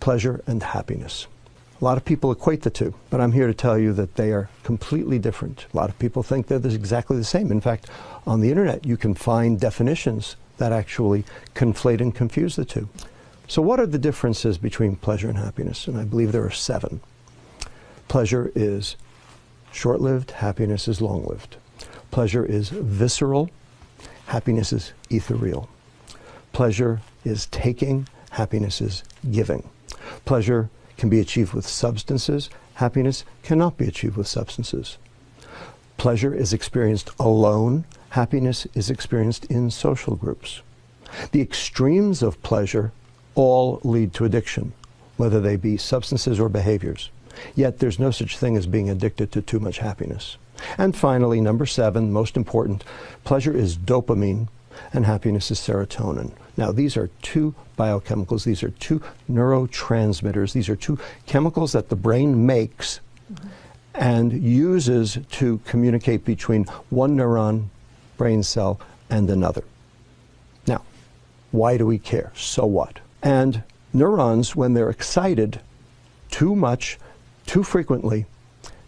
pleasure and happiness. A lot of people equate the two, but I'm here to tell you that they are completely different. A lot of people think they're exactly the same. In fact, on the internet, you can find definitions that actually conflate and confuse the two. So what are the differences between pleasure and happiness? And I believe there are 7. Pleasure is short-lived, happiness is long-lived. Pleasure is visceral, happiness is ethereal. Pleasure is taking, happiness is giving. Pleasure can be achieved with substances, happiness cannot be achieved with substances. Pleasure is experienced alone, happiness is experienced in social groups. The extremes of pleasure all lead to addiction, whether they be substances or behaviors. Yet there's no such thing as being addicted to too much happiness. And finally, number 7, most important, pleasure is dopamine and happiness is serotonin. Now, these are 2 biochemicals. These are 2 neurotransmitters. These are 2 chemicals that the brain makes and uses to communicate between one neuron, brain cell, and another. Now, why do we care? So what? And neurons, when they're excited too much, too frequently,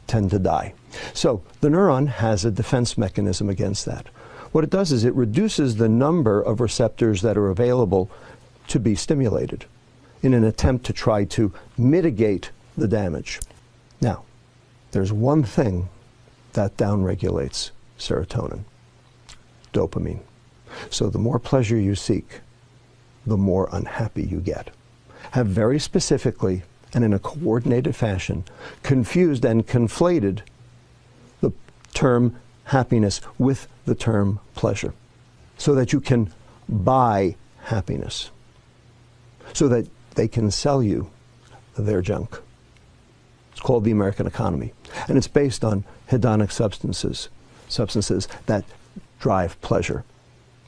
tend to die. So the neuron has a defense mechanism against that. What it does is it reduces the number of receptors that are available to be stimulated in an attempt to try to mitigate the damage. Now, there's one thing that downregulates serotonin: dopamine. So the more pleasure you seek, the more unhappy you get. Have very specifically and in a coordinated fashion confused and conflated the term happiness with the term pleasure, so that you can buy happiness, so that they can sell you their junk. It's called the American economy, and it's based on hedonic substances that drive pleasure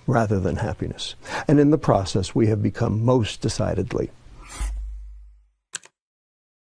rather than happiness. And in the process, we have become most decidedly